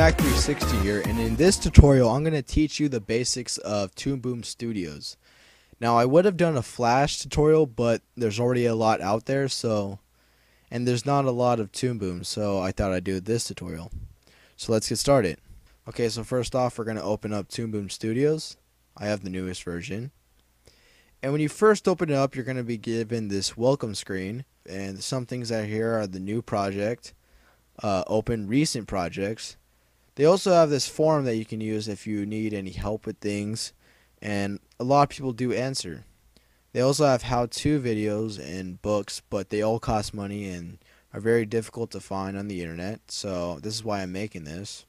Mac 360 here, and in this tutorial I'm going to teach you the basics of Toon Boom Studios. Now I would have done a Flash tutorial, but there's already a lot out there, and there's not a lot of Toon Boom, so I thought I'd do this tutorial. So let's get started. Okay, so first off we're going to open up Toon Boom Studios. I have the newest version. And when you first open it up, you're going to be given this welcome screen, and some things out here are the new project, open recent projects. They also have this forum that you can use if you need any help with things, and a lot of people do answer. They also have how-to videos and books, but they all cost money and are very difficult to find on the internet, so this is why I'm making this.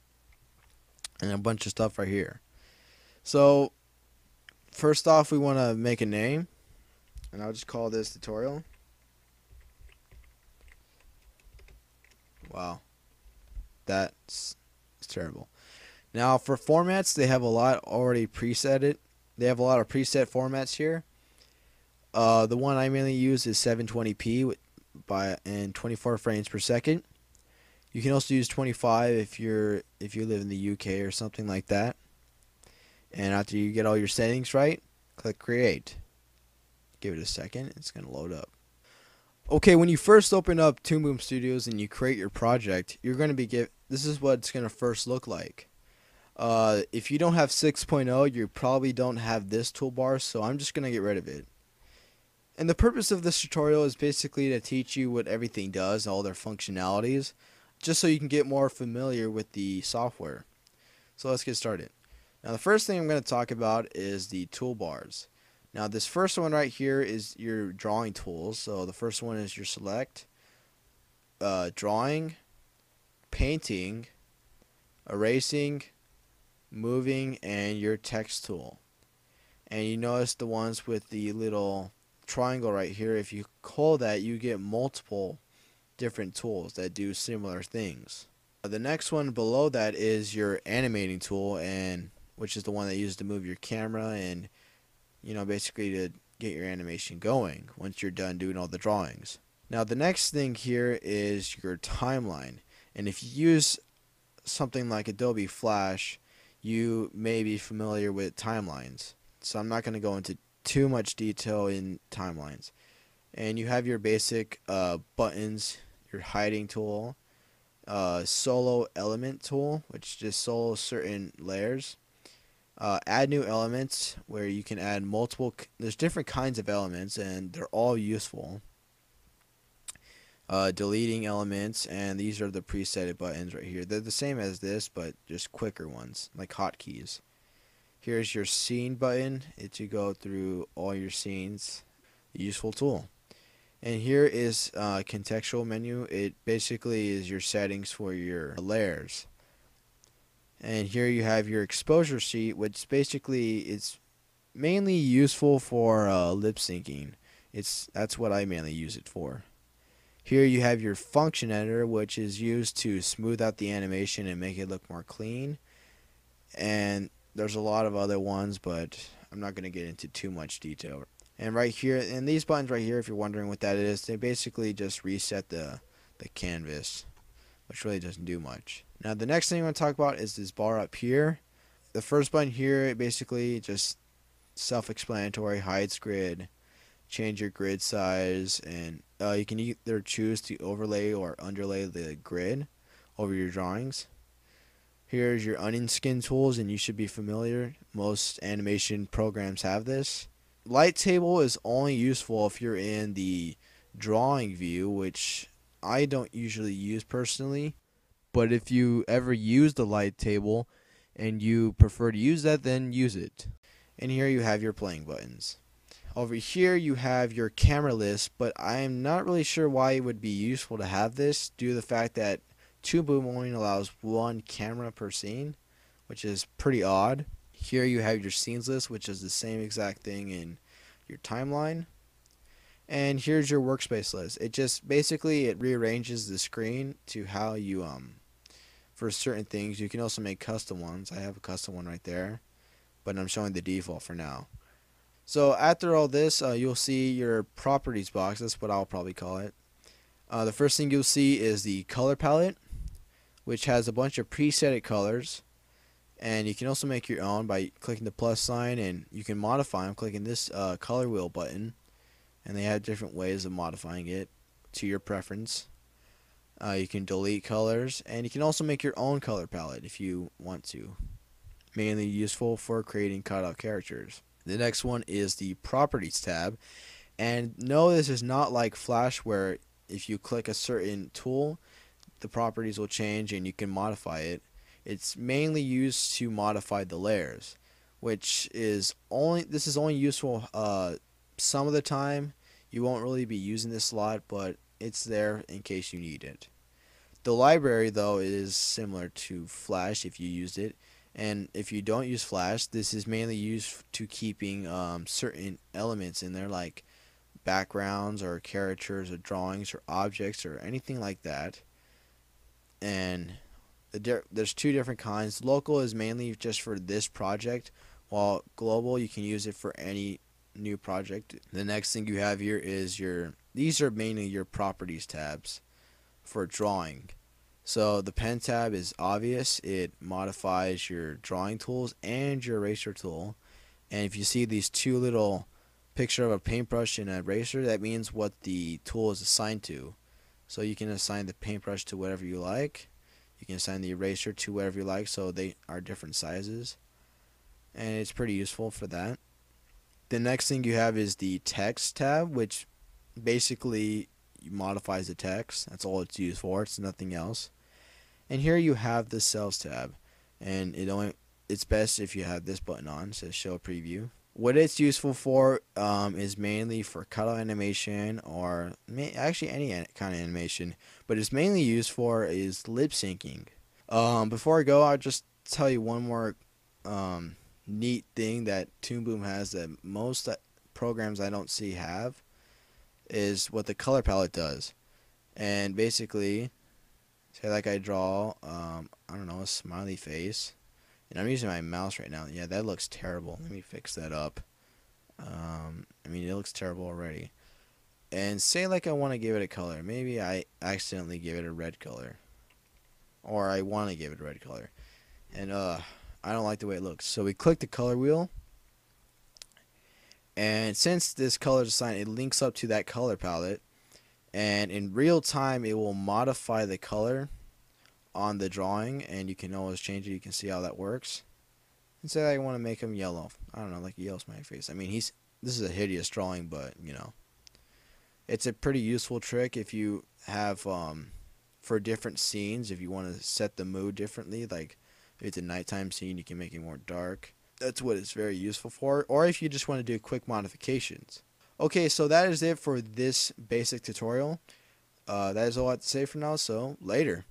And a bunch of stuff right here. So first off, we want to make a name, and I'll just call this tutorial. Wow, that's terrible. Now for formats, they have a lot already presetted. They have a lot of preset formats here. The one I mainly use is 720p and 24 frames per second. You can also use 25 if you live in the UK or something like that. And after you get all your settings right, click create. Give it a second, it's going to load up. Okay, when you first open up Toon Boom Studios and you create your project, you're going to be this is what it's going to first look like. If you don't have 6.0, you probably don't have this toolbar, so I'm just going to get rid of it. And the purpose of this tutorial is basically to teach you what everything does, all their functionalities, just so you can get more familiar with the software. So let's get started. Now the first thing I'm going to talk about is the toolbars. Now this first one right here is your drawing tools. So the first one is your select, drawing, painting, erasing, moving, and your text tool. And you notice the ones with the little triangle right here, if you call that, you get multiple different tools that do similar things. The next one below that is your animating tool, and which is the one that you use to move your camera and basically to get your animation going once you're done doing all the drawings. Now the next thing here is your timeline, and if you use something like Adobe Flash, you may be familiar with timelines, so I'm not going to go into too much detail in timelines. And you have your basic buttons, your hiding tool, solo element tool, which just solos certain layers, add new elements, where you can add there's different kinds of elements and they're all useful. Deleting elements, and these are the preset buttons right here. They're the same as this, but just quicker ones, like hotkeys. Here's your scene button. It's to go through all your scenes. A useful tool. And here is contextual menu. It basically is your settings for your layers. And here you have your exposure sheet, which basically is mainly useful for lip syncing. That's what I mainly use it for. Here you have your function editor, which is used to smooth out the animation and make it look more clean. And there's a lot of other ones, but I'm not going to get into too much detail. And right here, and these buttons right here, if you're wondering what that is, they basically just reset the canvas, which really doesn't do much. Now the next thing I want to talk about is this bar up here. The first button here, it basically just self-explanatory, hides grid, change your grid size, and you can either choose to overlay or underlay the grid over your drawings. Here's your onion skin tools, and you should be familiar. Most animation programs have this. Light table is only useful if you're in the drawing view, which I don't usually use personally. But if you ever use the light table and you prefer to use that, then use it. And here you have your playing buttons. Over here you have your camera list, but I'm not really sure why it would be useful to have this due to the fact that Toon Boom only allows one camera per scene, which is pretty odd. Here you have your scenes list, which is the same exact thing in your timeline. And here's your workspace list. It just basically rearranges the screen to how you for certain things. You can also make custom ones. I have a custom one right there, but I'm showing the default for now. So after all this, you'll see your properties box. That's what I'll probably call it. The first thing you'll see is the color palette, which has a bunch of preset colors, and you can also make your own by clicking the plus sign, and you can modify them clicking this color wheel button, and they have different ways of modifying it to your preference. You can delete colors, and you can also make your own color palette if you want to. Mainly useful for creating cutout characters. The next one is the Properties tab. And no, this is not like Flash where if you click a certain tool, the properties will change and you can modify it. It's mainly used to modify the layers, which is only useful some of the time. You won't really be using this a lot, but it's there in case you need it. The library, though, is similar to Flash if you used it. And if you don't use Flash, this is mainly used to keeping certain elements in there, like backgrounds or characters or drawings or objects or anything like that. And there's two different kinds. Local is mainly just for this project, while global you can use it for any new project. The next thing you have here is these are mainly your properties tabs for drawing. So the pen tab is obvious. It modifies your drawing tools and your eraser tool. And if you see these two little picture of a paintbrush and an eraser, that means what the tool is assigned to. So you can assign the paintbrush to whatever you like. You can assign the eraser to whatever you like, so they are different sizes. And it's pretty useful for that. The next thing you have is the text tab, which basically modifies the text. That's all it's used for. It's nothing else. And here you have the cells tab, and it's best if you have this button on, so show preview. What it's useful for is mainly for cutout animation, or actually any kind of animation, but it's mainly used for is lip syncing. Before I go, I'll just tell you one more neat thing that Toon Boom has that most programs I don't see have, is what the color palette does. And basically, say like I draw, I don't know, a smiley face. And I'm using my mouse right now. Yeah, that looks terrible. Let me fix that up. I mean, it looks terrible already. And say like I want to give it a color. Maybe I accidentally give it a red color. Or I want to give it a red color. And I don't like the way it looks. So we click the color wheel. And since this color is assigned, it links up to that color palette. And in real time, it will modify the color on the drawing, and you can always change it. You can see how that works. And say I want to make him yellow. I don't know, like a yellow smiley face. I mean, this is a hideous drawing, but you know, it's a pretty useful trick if you have for different scenes. If you want to set the mood differently, like if it's a nighttime scene, you can make it more dark. That's what it's very useful for. Or if you just want to do quick modifications. Okay, so that is it for this basic tutorial. That is all I have to say for now, so later.